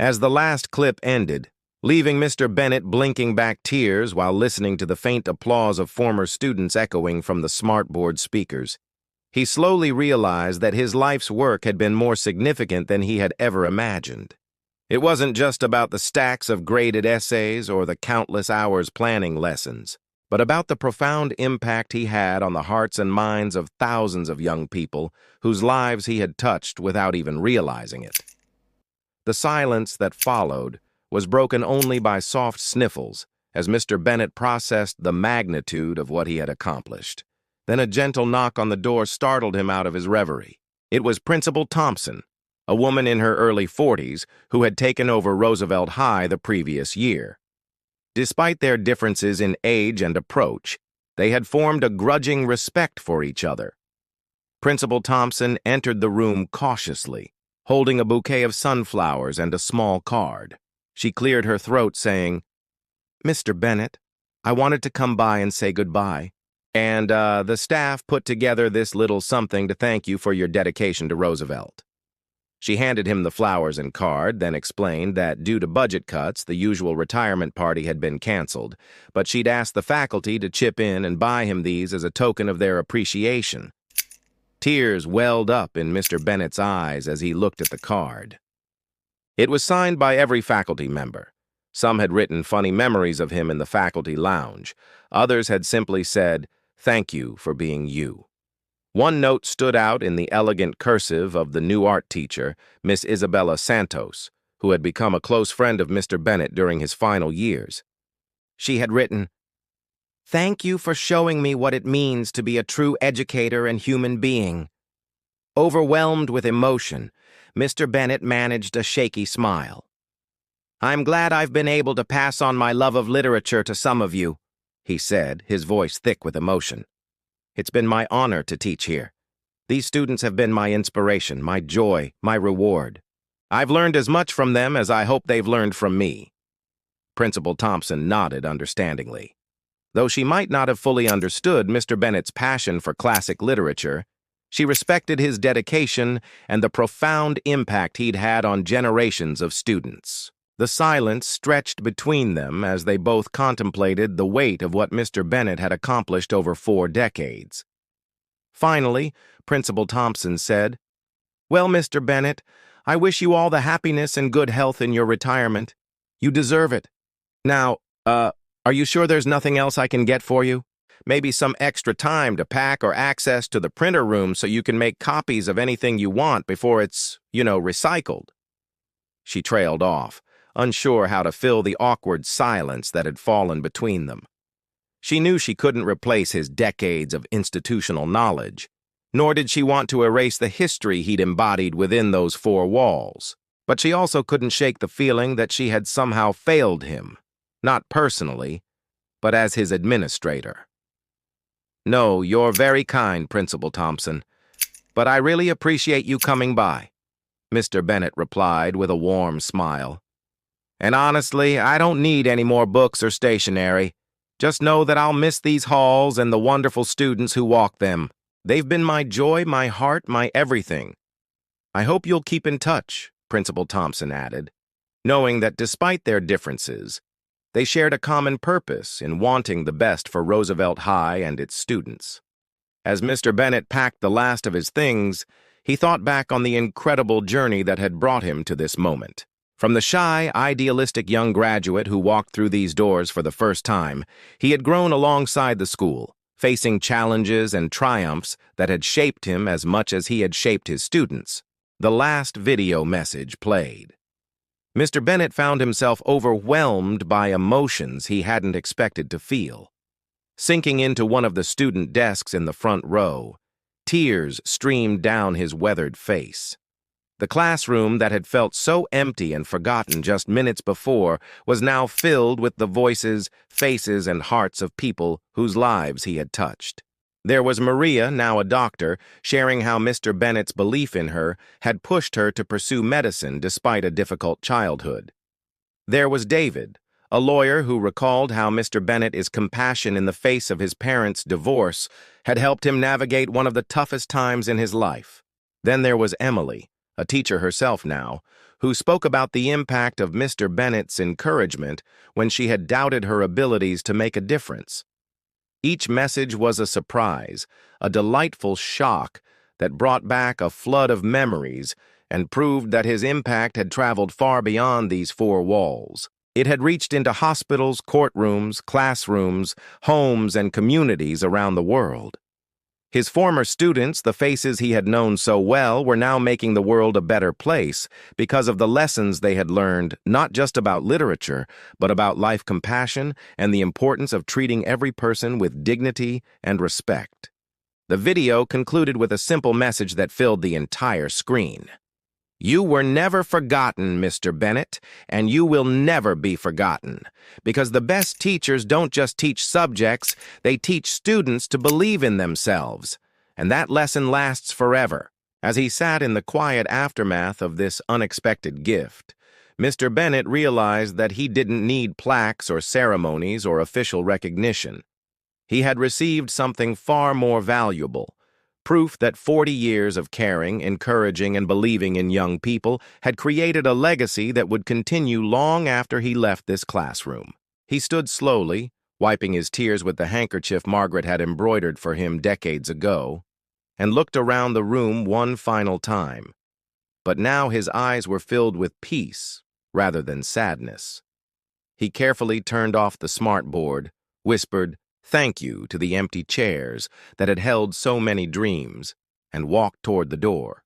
As the last clip ended, leaving Mr. Bennett blinking back tears while listening to the faint applause of former students echoing from the smartboard speakers, he slowly realized that his life's work had been more significant than he had ever imagined. It wasn't just about the stacks of graded essays or the countless hours planning lessons, but about the profound impact he had on the hearts and minds of thousands of young people whose lives he had touched without even realizing it. The silence that followed was broken only by soft sniffles as Mr. Bennett processed the magnitude of what he had accomplished. Then a gentle knock on the door startled him out of his reverie. It was Principal Thompson, a woman in her early 40s who had taken over Roosevelt High the previous year. Despite their differences in age and approach, they had formed a grudging respect for each other. Principal Thompson entered the room cautiously, holding a bouquet of sunflowers and a small card. She cleared her throat, saying, "Mr. Bennett, I wanted to come by and say goodbye. And the staff put together this little something to thank you for your dedication to Roosevelt." She handed him the flowers and card, then explained that due to budget cuts, the usual retirement party had been canceled, but she'd asked the faculty to chip in and buy him these as a token of their appreciation. Tears welled up in Mr. Bennett's eyes as he looked at the card. It was signed by every faculty member. Some had written funny memories of him in the faculty lounge. Others had simply said, "Thank you for being you." One note stood out in the elegant cursive of the new art teacher, Miss Isabella Santos, who had become a close friend of Mr. Bennett during his final years. She had written, "Thank you for showing me what it means to be a true educator and human being." Overwhelmed with emotion, Mr. Bennett managed a shaky smile. "I'm glad I've been able to pass on my love of literature to some of you," he said, his voice thick with emotion. "It's been my honor to teach here. These students have been my inspiration, my joy, my reward. I've learned as much from them as I hope they've learned from me." Principal Thompson nodded understandingly. Though she might not have fully understood Mr. Bennett's passion for classic literature, she respected his dedication and the profound impact he'd had on generations of students. The silence stretched between them as they both contemplated the weight of what Mr. Bennett had accomplished over 4 decades. Finally, Principal Thompson said, "Well, Mr. Bennett, I wish you all the happiness and good health in your retirement. You deserve it. Now, are you sure there's nothing else I can get for you? Maybe some extra time to pack or access to the printer room so you can make copies of anything you want before it's, recycled." She trailed off, unsure how to fill the awkward silence that had fallen between them. She knew she couldn't replace his decades of institutional knowledge, nor did she want to erase the history he'd embodied within those 4 walls. But she also couldn't shake the feeling that she had somehow failed him, not personally, but as his administrator. "No, you're very kind, Principal Thompson, but I really appreciate you coming by," Mr. Bennett replied with a warm smile. "And honestly, I don't need any more books or stationery. Just know that I'll miss these halls and the wonderful students who walk them. They've been my joy, my heart, my everything." "I hope you'll keep in touch," Principal Thompson added, knowing that despite their differences, they shared a common purpose in wanting the best for Roosevelt High and its students. As Mr. Bennett packed the last of his things, he thought back on the incredible journey that had brought him to this moment. From the shy, idealistic young graduate who walked through these doors for the first time, he had grown alongside the school, facing challenges and triumphs that had shaped him as much as he had shaped his students. The last video message played. Mr. Bennett found himself overwhelmed by emotions he hadn't expected to feel. Sinking into one of the student desks in the front row, tears streamed down his weathered face. The classroom that had felt so empty and forgotten just minutes before was now filled with the voices, faces, and hearts of people whose lives he had touched. There was Maria, now a doctor, sharing how Mr. Bennett's belief in her had pushed her to pursue medicine despite a difficult childhood. There was David, a lawyer who recalled how Mr. Bennett's compassion in the face of his parents' divorce had helped him navigate one of the toughest times in his life. Then there was Emily, a teacher herself now, who spoke about the impact of Mr. Bennett's encouragement when she had doubted her abilities to make a difference. Each message was a surprise, a delightful shock that brought back a flood of memories and proved that his impact had traveled far beyond these four walls. It had reached into hospitals, courtrooms, classrooms, homes, and communities around the world. His former students, the faces he had known so well, were now making the world a better place because of the lessons they had learned, not just about literature, but about life compassion and the importance of treating every person with dignity and respect. The video concluded with a simple message that filled the entire screen. You were never forgotten, Mr. Bennett, and you will never be forgotten, because the best teachers don't just teach subjects, they teach students to believe in themselves, and that lesson lasts forever. As he sat in the quiet aftermath of this unexpected gift, Mr. Bennett realized that he didn't need plaques or ceremonies or official recognition. He had received something far more valuable. Proof that 40 years of caring, encouraging, and believing in young people had created a legacy that would continue long after he left this classroom. He stood slowly, wiping his tears with the handkerchief Margaret had embroidered for him decades ago, and looked around the room one final time. But now his eyes were filled with peace rather than sadness. He carefully turned off the smartboard, whispered, "Thank you" to the empty chairs that had held so many dreams, and walked toward the door.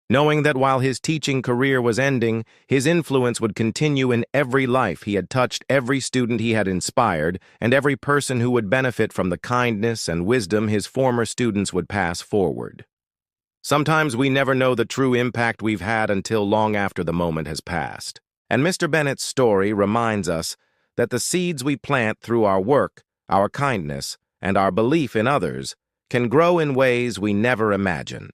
Knowing that while his teaching career was ending, his influence would continue in every life he had touched, every student he had inspired, and every person who would benefit from the kindness and wisdom his former students would pass forward. Sometimes we never know the true impact we've had until long after the moment has passed. And Mr. Bennett's story reminds us that the seeds we plant through our work, our kindness, and our belief in others can grow in ways we never imagine.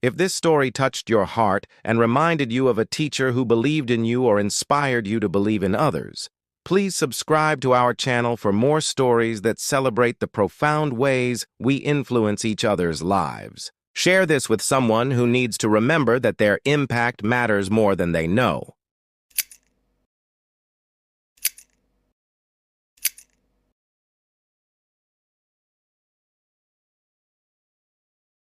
If this story touched your heart and reminded you of a teacher who believed in you or inspired you to believe in others, please subscribe to our channel for more stories that celebrate the profound ways we influence each other's lives. Share this with someone who needs to remember that their impact matters more than they know.